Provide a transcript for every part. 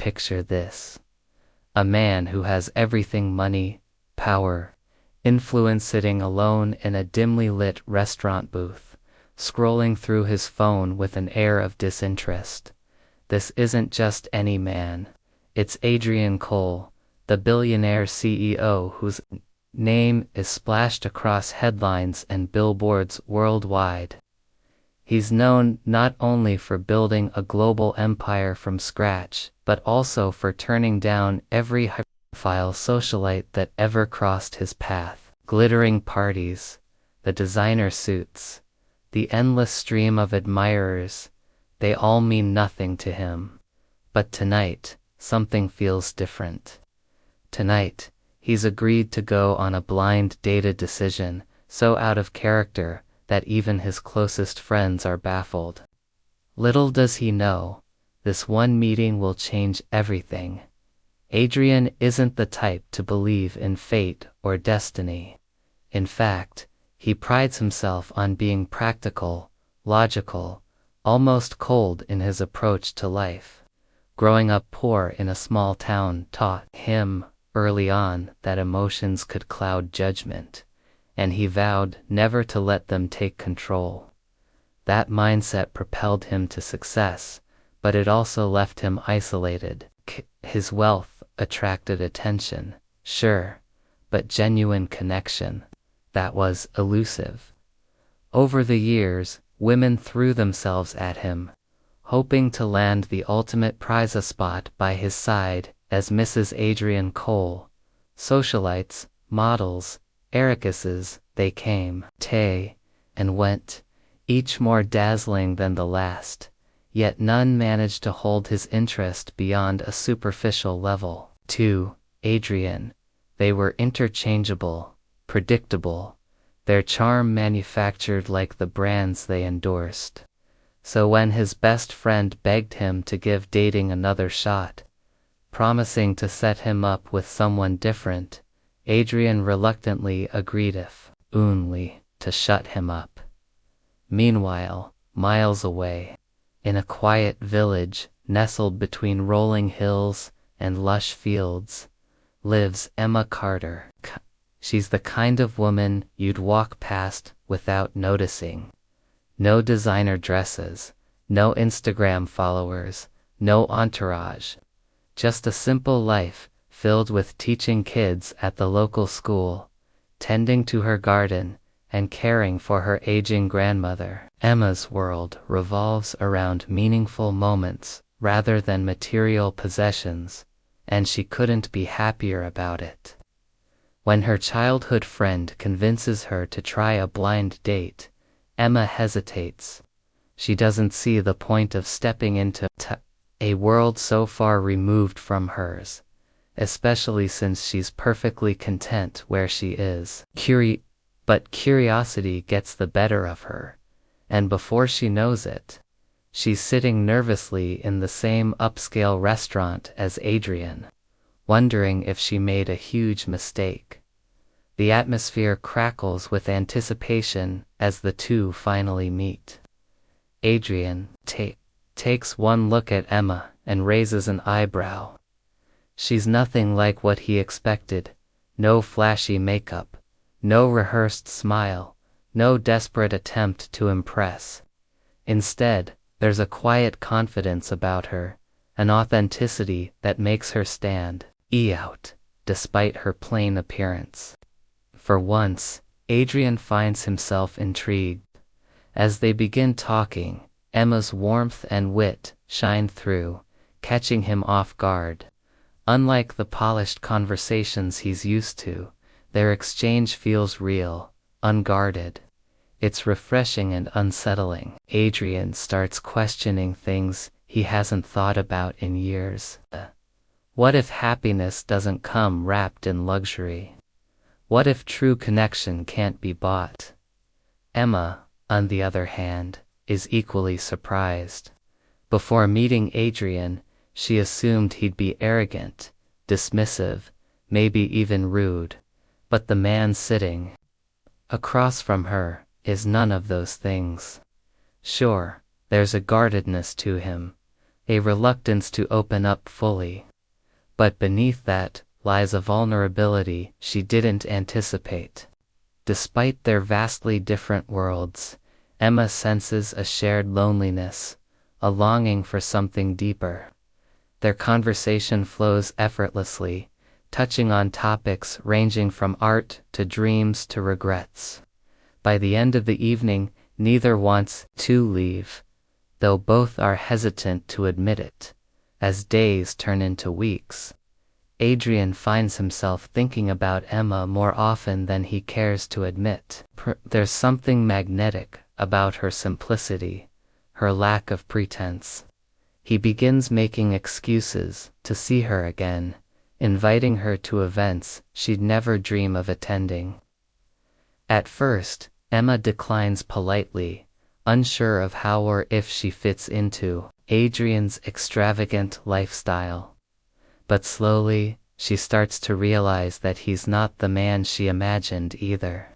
picture this. A man who has everything: money, power, influence, sitting alone in a dimly lit restaurant booth, scrolling through his phone with an air of disinterest. This isn't just any man. It's Adrian Cole, the billionaire CEO whose name is splashed across headlines and billboards worldwide. He's known not only for building a global empire from scratch, but also for turning down every high-profile socialite that ever crossed his path. Glittering parties, the designer suits, the endless stream of admirers, they all mean nothing to him. But tonight, something feels different. Tonight, he's agreed to go on a blind date decision, so out of character that even his closest friends are baffled. Little does he know, this one meeting will change everything. Adrian isn't the type to believe in fate or destiny. In fact, he prides himself on being practical, logical, almost cold in his approach to life. Growing up poor in a small town taught him early on that emotions could cloud judgment, and he vowed never to let them take control. That mindset propelled him to success, but it also left him isolated. His wealth attracted attention, sure, but genuine connection, that was elusive. Over the years, women threw themselves at him, hoping to land the ultimate prize, a spot by his side as Mrs. Adrian Cole. Socialites, models, Ericusses, they came, and went, each more dazzling than the last, yet none managed to hold his interest beyond a superficial level. To Adrian, they were interchangeable, predictable, their charm manufactured like the brands they endorsed. So when his best friend begged him to give dating another shot, promising to set him up with someone different, Adrian reluctantly agreed, if only to shut him up. Meanwhile, miles away, in a quiet village nestled between rolling hills and lush fields, lives Emma Carter. She's the kind of woman you'd walk past without noticing. No designer dresses, no Instagram followers, no entourage. Just a simple life filled with teaching kids at the local school, tending to her garden, and caring for her aging grandmother. Emma's world revolves around meaningful moments rather than material possessions, and she couldn't be happier about it. When her childhood friend convinces her to try a blind date, Emma hesitates. She doesn't see the point of stepping into a world so far removed from hers, especially since she's perfectly content where she is. But curiosity gets the better of her, and before she knows it, she's sitting nervously in the same upscale restaurant as Adrian, wondering if she made a huge mistake. The atmosphere crackles with anticipation as the two finally meet. Adrian takes one look at Emma and raises an eyebrow. She's nothing like what he expected. No flashy makeup, no rehearsed smile, no desperate attempt to impress. Instead, there's a quiet confidence about her, an authenticity that makes her stand out, despite her plain appearance. For once, Adrian finds himself intrigued. As they begin talking, Emma's warmth and wit shine through, catching him off guard. Unlike the polished conversations he's used to, their exchange feels real, unguarded. It's refreshing and unsettling. Adrian starts questioning things he hasn't thought about in years. What if happiness doesn't come wrapped in luxury? What if true connection can't be bought? Emma, on the other hand, is equally surprised. Before meeting Adrian, she assumed he'd be arrogant, dismissive, maybe even rude. But the man sitting across from her is none of those things. Sure, there's a guardedness to him, a reluctance to open up fully. But beneath that lies a vulnerability she didn't anticipate. Despite their vastly different worlds, Emma senses a shared loneliness, a longing for something deeper. Their conversation flows effortlessly, touching on topics ranging from art to dreams to regrets. By the end of the evening, neither wants to leave, though both are hesitant to admit it. As days turn into weeks, Adrian finds himself thinking about Emma more often than he cares to admit. There's something magnetic about her simplicity, her lack of pretense. He begins making excuses to see her again, inviting her to events she'd never dream of attending. At first, Emma declines politely, unsure of how or if she fits into Adrian's extravagant lifestyle. But slowly, she starts to realize that he's not the man she imagined either.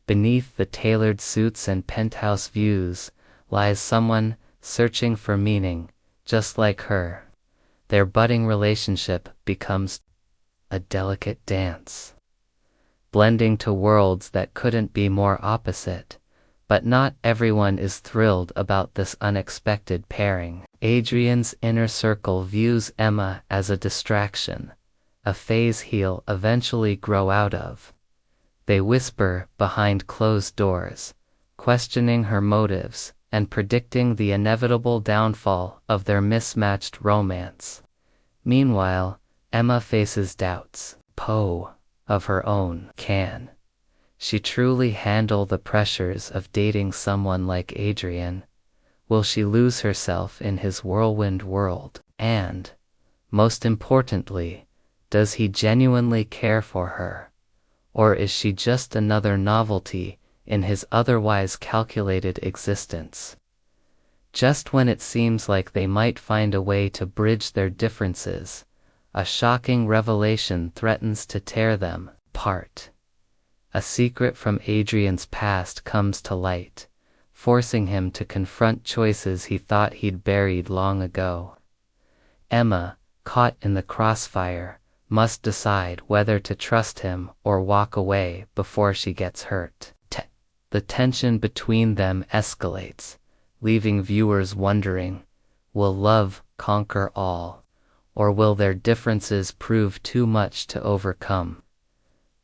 Beneath the tailored suits and penthouse views lies someone searching for meaning, just like her. Their budding relationship becomes a delicate dance, blending to worlds that couldn't be more opposite. But not everyone is thrilled about this unexpected pairing. Adrian's inner circle views Emma as a distraction, a phase he'll eventually grow out of. They whisper behind closed doors, questioning her motives and predicting the inevitable downfall of their mismatched romance. Meanwhile, Emma faces doubts. Of her own. Can she truly handle the pressures of dating someone like Adrian? Will she lose herself in his whirlwind world? And, most importantly, does he genuinely care for her? Or is she just another novelty in his otherwise calculated existence? Just when it seems like they might find a way to bridge their differences, a shocking revelation threatens to tear them apart. A secret from Adrian's past comes to light, forcing him to confront choices he thought he'd buried long ago. Emma, caught in the crossfire, must decide whether to trust him or walk away before she gets hurt. The tension between them escalates, leaving viewers wondering, will love conquer all, or will their differences prove too much to overcome?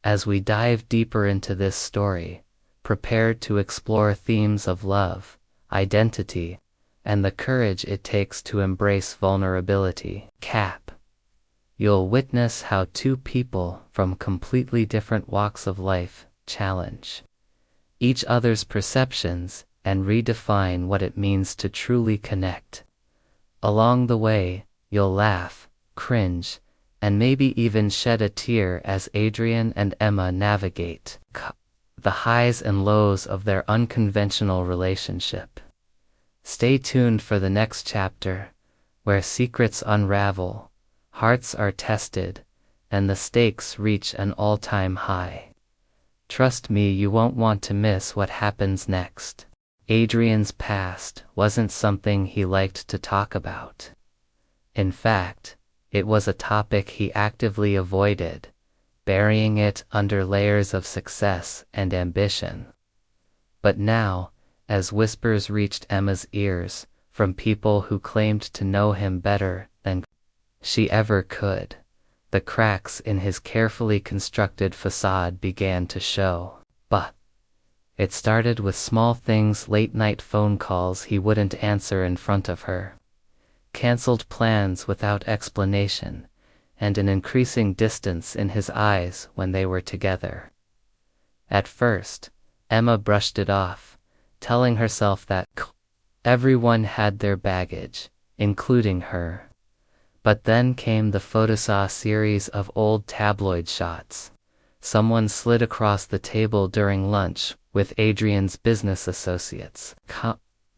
As we dive deeper into this story, prepared to explore themes of love, identity, and the courage it takes to embrace vulnerability. You'll witness how two people from completely different walks of life challenge each other's perceptions and redefine what it means to truly connect. Along the way, you'll laugh, cringe, and maybe even shed a tear as Adrian and Emma navigate the highs and lows of their unconventional relationship. Stay tuned for the next chapter, where secrets unravel, hearts are tested, and the stakes reach an all-time high. Trust me, you won't want to miss what happens next. Adrian's past wasn't something he liked to talk about. In fact, it was a topic he actively avoided, burying it under layers of success and ambition. But now, as whispers reached Emma's ears from people who claimed to know him better than she ever could, the cracks in his carefully constructed facade began to show. But it started with small things: late-night phone calls he wouldn't answer in front of her, cancelled plans without explanation, and an increasing distance in his eyes when they were together. At first, Emma brushed it off, telling herself that everyone had their baggage, including her. But then came the photosaw series of old tabloid shots. Someone slid across the table during lunch with Adrian's business associates.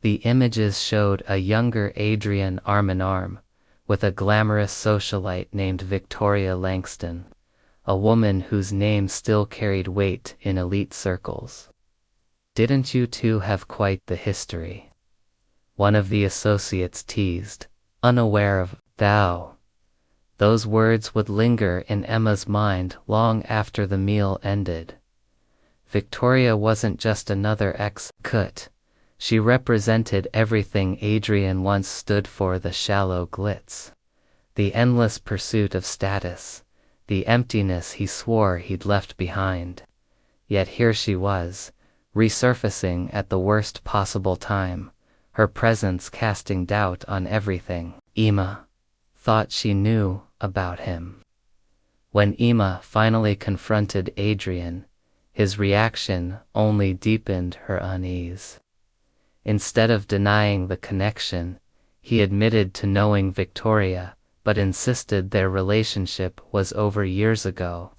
The images showed a younger Adrian arm in arm with a glamorous socialite named Victoria Langston, a woman whose name still carried weight in elite circles. "Didn't you two have quite the history?" one of the associates teased, unaware of thou. Those words would linger in Emma's mind long after the meal ended. Victoria wasn't just another ex-cut. She represented everything Adrian once stood for: the shallow glitz, the endless pursuit of status, the emptiness he swore he'd left behind. Yet here she was, resurfacing at the worst possible time, her presence casting doubt on everything Emma thought she knew about him. When Emma finally confronted Adrian, his reaction only deepened her unease. Instead of denying the connection, he admitted to knowing Victoria, but insisted their relationship was over years ago.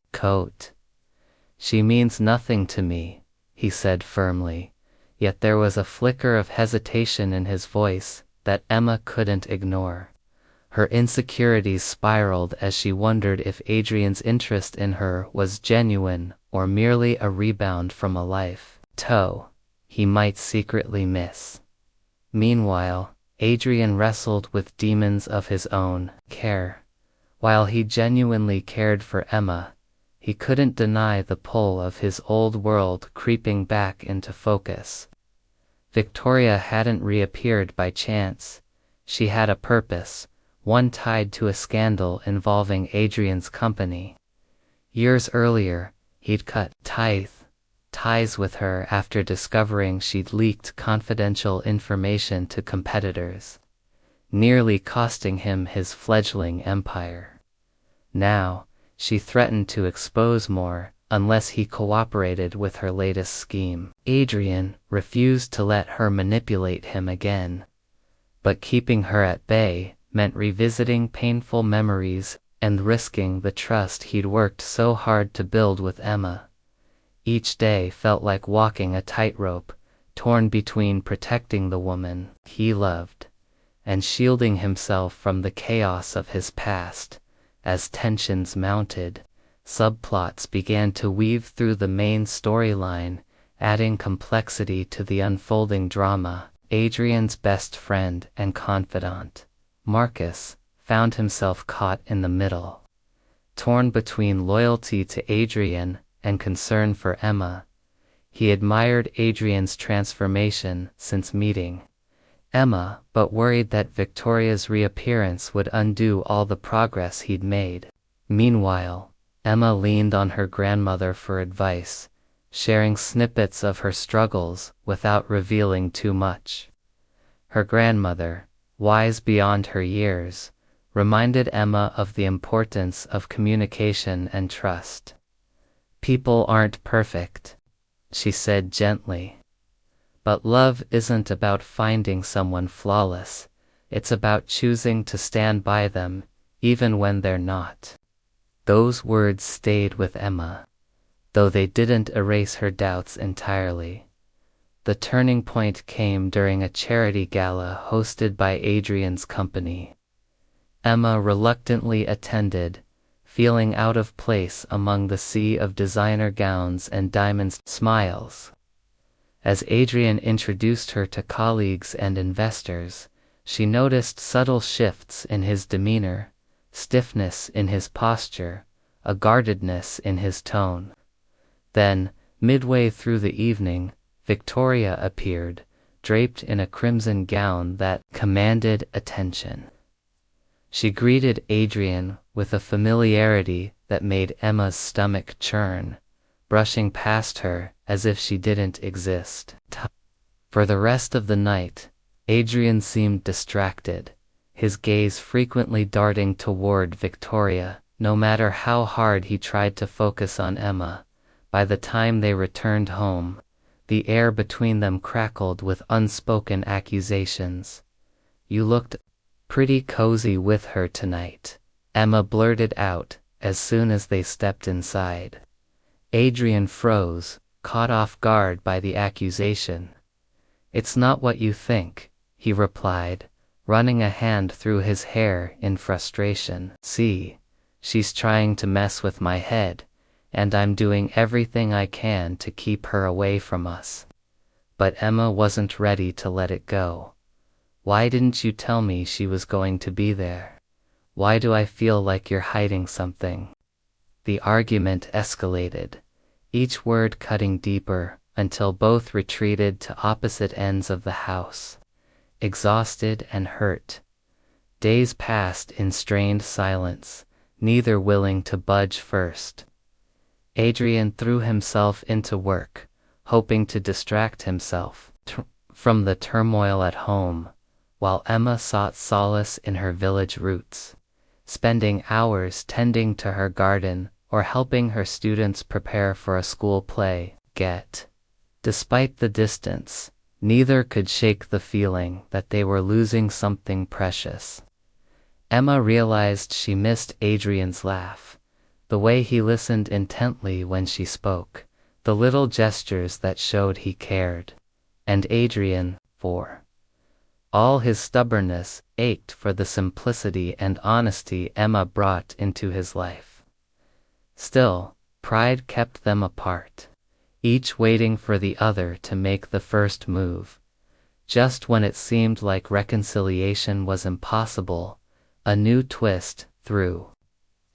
She means nothing to me, he said firmly, yet there was a flicker of hesitation in his voice that Emma couldn't ignore. Her insecurities spiraled as she wondered if Adrian's interest in her was genuine or merely a rebound from a life he might secretly miss. Meanwhile, Adrian wrestled with demons of his own care. While he genuinely cared for Emma, he couldn't deny the pull of his old world creeping back into focus. Victoria hadn't reappeared by chance. She had a purpose, one tied to a scandal involving Adrian's company. Years earlier, he'd cut ties with her after discovering she'd leaked confidential information to competitors, nearly costing him his fledgling empire. Now, she threatened to expose more unless he cooperated with her latest scheme. Adrian refused to let her manipulate him again. But keeping her at bay meant revisiting painful memories and risking the trust he'd worked so hard to build with Emma. Each day felt like walking a tightrope, torn between protecting the woman he loved and shielding himself from the chaos of his past. As tensions mounted, subplots began to weave through the main storyline, adding complexity to the unfolding drama. Adrian's best friend and confidant, Marcus, found himself caught in the middle. Torn between loyalty to Adrian and concern for Emma, he admired Adrian's transformation since meeting Emma, but worried that Victoria's reappearance would undo all the progress he'd made. Meanwhile, Emma leaned on her grandmother for advice, sharing snippets of her struggles without revealing too much. Her grandmother, wise beyond her years, reminded Emma of the importance of communication and trust. "People aren't perfect," she said gently. "But love isn't about finding someone flawless, it's about choosing to stand by them, even when they're not." Those words stayed with Emma, though they didn't erase her doubts entirely. The turning point came during a charity gala hosted by Adrian's company. Emma reluctantly attended, feeling out of place among the sea of designer gowns and diamond smiles. As Adrian introduced her to colleagues and investors, she noticed subtle shifts in his demeanor, stiffness in his posture, a guardedness in his tone. Then, midway through the evening, Victoria appeared, draped in a crimson gown that commanded attention. She greeted Adrian with a familiarity that made Emma's stomach churn, brushing past her as if she didn't exist. For the rest of the night, Adrian seemed distracted, his gaze frequently darting toward Victoria, no matter how hard he tried to focus on Emma. By the time they returned home, the air between them crackled with unspoken accusations. "You looked pretty cozy with her tonight," Emma blurted out as soon as they stepped inside. Adrian froze, caught off guard by the accusation. "It's not what you think," he replied, running a hand through his hair in frustration. "See, she's trying to mess with my head, and I'm doing everything I can to keep her away from us." But Emma wasn't ready to let it go. Why didn't you tell me she was going to be there? Why do I feel like you're hiding something?" The argument escalated, each word cutting deeper, until both retreated to opposite ends of the house, exhausted and hurt. Days passed in strained silence, neither willing to budge first. Adrian threw himself into work, hoping to distract himself from the turmoil at home, while Emma sought solace in her village roots, spending hours tending to her garden or helping her students prepare for a school play. Despite the distance, neither could shake the feeling that they were losing something precious. Emma realized she missed Adrian's laugh, the way he listened intently when she spoke, the little gestures that showed he cared. And Adrian, for all his stubbornness, ached for the simplicity and honesty Emma brought into his life. Still, pride kept them apart, each waiting for the other to make the first move. Just when it seemed like reconciliation was impossible, a new twist threw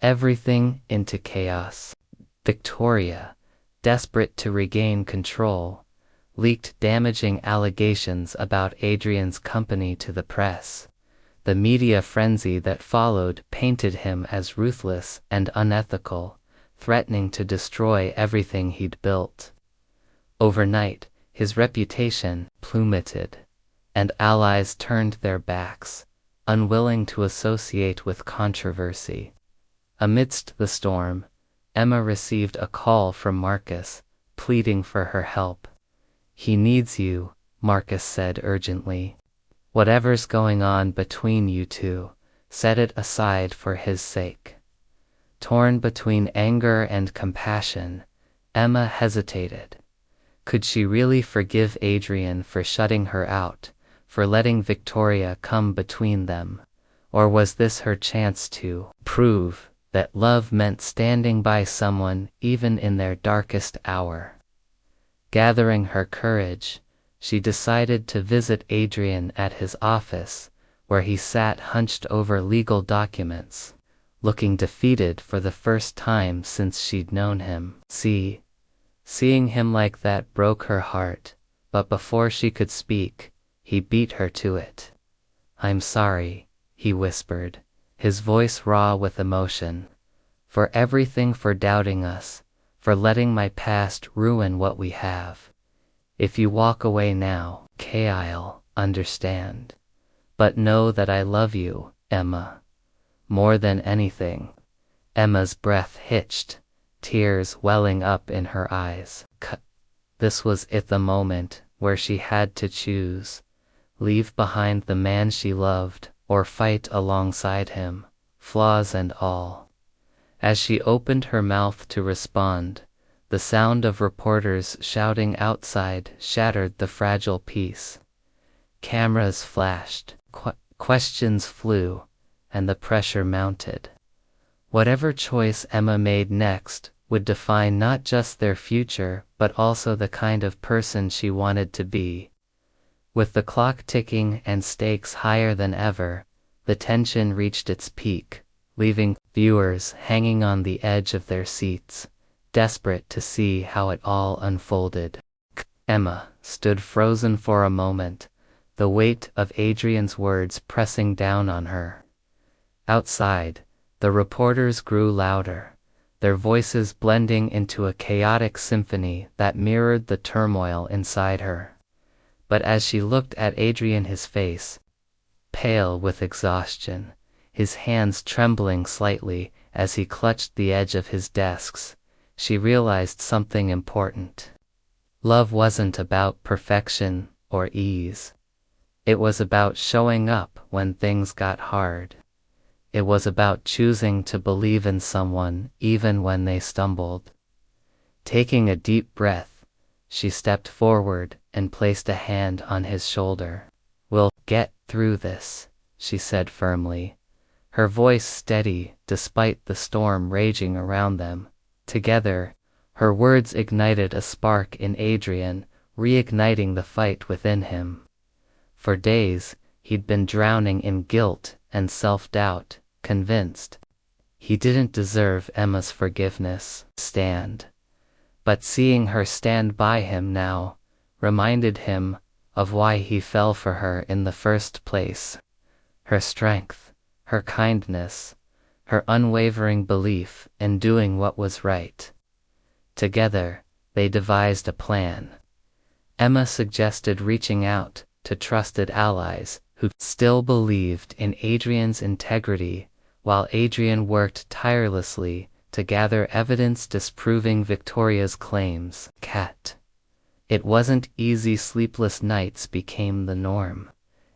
everything into chaos. Victoria, desperate to regain control, leaked damaging allegations about Adrian's company to the press. The media frenzy that followed painted him as ruthless and unethical, threatening to destroy everything he'd built. Overnight, his reputation plummeted, and allies turned their backs, unwilling to associate with controversy. Amidst the storm, Emma received a call from Marcus, pleading for her help. "He needs you," Marcus said urgently. "Whatever's going on between you two, set it aside for his sake." Torn between anger and compassion, Emma hesitated. Could she really forgive Adrian for shutting her out, for letting Victoria come between them? Or was this her chance to prove that love meant standing by someone even in their darkest hour? Gathering her courage, she decided to visit Adrian at his office, where he sat hunched over legal documents, looking defeated for the first time since she'd known him. Seeing him like that broke her heart, but before she could speak, he beat her to it. "I'm sorry," he whispered, his voice raw with emotion, "for everything, for doubting us, for letting my past ruin what we have. If you walk away now, I'll understand. But know that I love you, Emma. More than anything." Emma's breath hitched, tears welling up in her eyes. This was the moment where she had to choose: leave behind the man she loved, or fight alongside him, flaws and all. As she opened her mouth to respond, the sound of reporters shouting outside shattered the fragile peace. Cameras flashed, questions flew, and the pressure mounted. Whatever choice Emma made next would define not just their future but also the kind of person she wanted to be. With the clock ticking and stakes higher than ever, the tension reached its peak, leaving viewers hanging on the edge of their seats, desperate to see how it all unfolded. Emma stood frozen for a moment, the weight of Adrian's words pressing down on her. Outside, the reporters grew louder, their voices blending into a chaotic symphony that mirrored the turmoil inside her. But as she looked at Adrian, his face pale with exhaustion, his hands trembling slightly as he clutched the edge of his desks, she realized something important. Love wasn't about perfection or ease. It was about showing up when things got hard. It was about choosing to believe in someone even when they stumbled. Taking a deep breath, she stepped forward and placed a hand on his shoulder. "We'll get through this," she said firmly, her voice steady despite the storm raging around them. Together, her words ignited a spark in Adrian, reigniting the fight within him. For days, he'd been drowning in guilt and self-doubt, convinced he didn't deserve Emma's forgiveness. But seeing her stand by him now reminded him of why he fell for her in the first place. Her strength, her kindness, her unwavering belief in doing what was right. Together, they devised a plan. Emma suggested reaching out to trusted allies who still believed in Adrian's integrity, while Adrian worked tirelessly to gather evidence disproving Victoria's claims. It wasn't easy. Sleepless nights became the norm,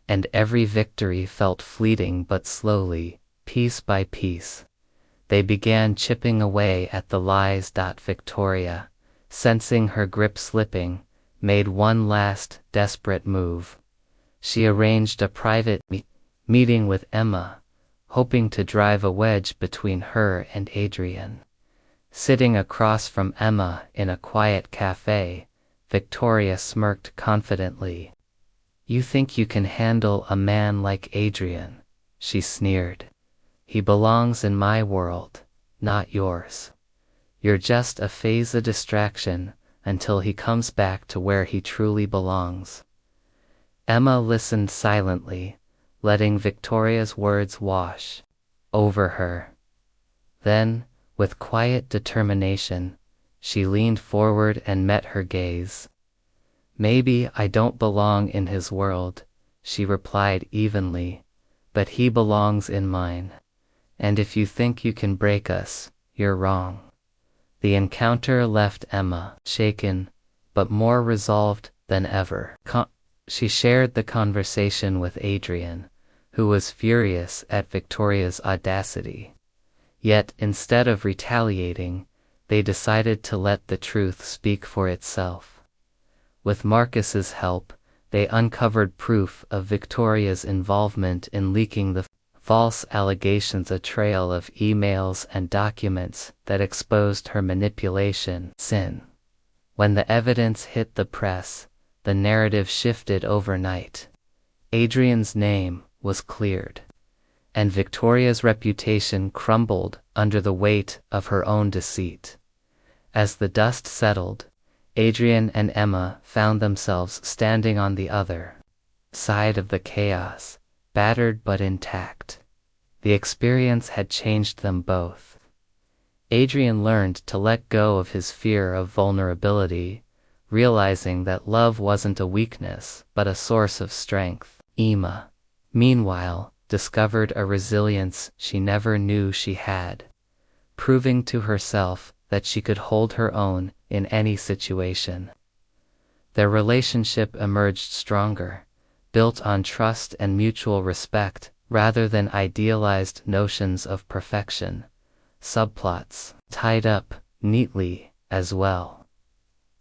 and every victory felt fleeting. But slowly, piece by piece, they began chipping away at the lies. Victoria, sensing her grip slipping, made one last desperate move. She arranged a private meeting with Emma, hoping to drive a wedge between her and Adrian. Sitting across from Emma in a quiet cafe, Victoria smirked confidently. "You think you can handle a man like Adrian?" she sneered. "He belongs in my world, not yours. You're just a phase, a distraction, until he comes back to where he truly belongs." Emma listened silently, letting Victoria's words wash over her. Then, with quiet determination, she leaned forward and met her gaze. "Maybe I don't belong in his world," she replied evenly, "but he belongs in mine. And if you think you can break us, you're wrong." The encounter left Emma shaken, but more resolved than ever. She shared the conversation with Adrian, who was furious at Victoria's audacity. Yet, instead of retaliating, they decided to let the truth speak for itself. With Marcus's help, they uncovered proof of Victoria's involvement in leaking the false allegations, a trail of emails and documents that exposed her manipulation. When the evidence hit the press, the narrative shifted overnight. Adrian's name was cleared, and Victoria's reputation crumbled under the weight of her own deceit. As the dust settled, Adrian and Emma found themselves standing on the other side of the chaos, battered but intact. The experience had changed them both. Adrian learned to let go of his fear of vulnerability, realizing that love wasn't a weakness but a source of strength. Emma, meanwhile, discovered a resilience she never knew she had, proving to herself that she could hold her own in any situation. Their relationship emerged stronger, built on trust and mutual respect rather than idealized notions of perfection. Subplots tied up neatly as well.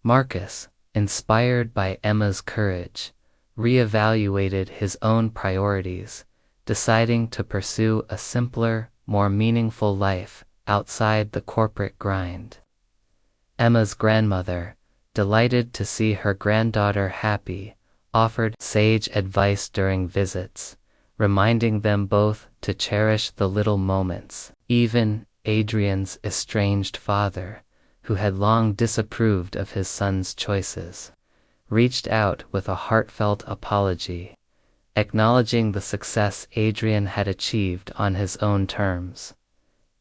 Marcus, inspired by Emma's courage, reevaluated his own priorities, deciding to pursue a simpler, more meaningful life outside the corporate grind. Emma's grandmother, delighted to see her granddaughter happy, offered sage advice during visits, reminding them both to cherish the little moments. Even Adrian's estranged father, who had long disapproved of his son's choices, reached out with a heartfelt apology, acknowledging the success Adrian had achieved on his own terms.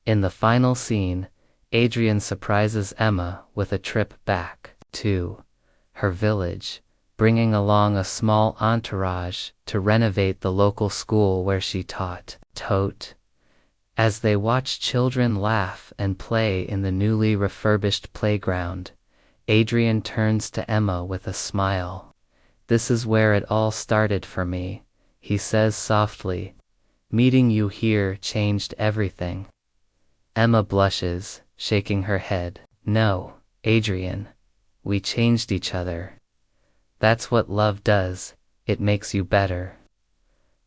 In the final scene, Adrian surprises Emma with a trip back to her village, bringing along a small entourage to renovate the local school where she taught. As they watch children laugh and play in the newly refurbished playground, Adrian turns to Emma with a smile. "This is where it all started for me," he says softly. "Meeting you here changed everything." Emma blushes, shaking her head. "No, Adrian. We changed each other. That's what love does, it makes you better."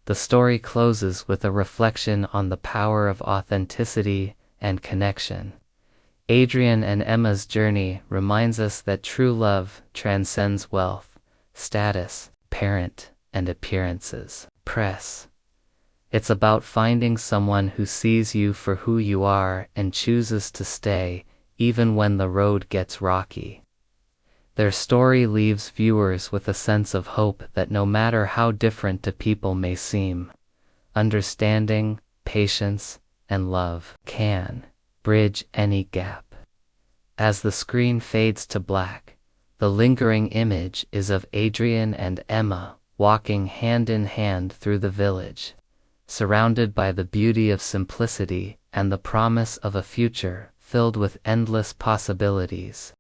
The story closes with a reflection on the power of authenticity and connection. Adrian and Emma's journey reminds us that true love transcends wealth, status, parent, and appearances. press. It's about finding someone who sees you for who you are and chooses to stay, even when the road gets rocky. Their story leaves viewers with a sense of hope that no matter how different to people may seem, understanding, patience, and love can bridge any gap. As the screen fades to black, the lingering image is of Adrian and Emma walking hand in hand through the village, surrounded by the beauty of simplicity and the promise of a future filled with endless possibilities.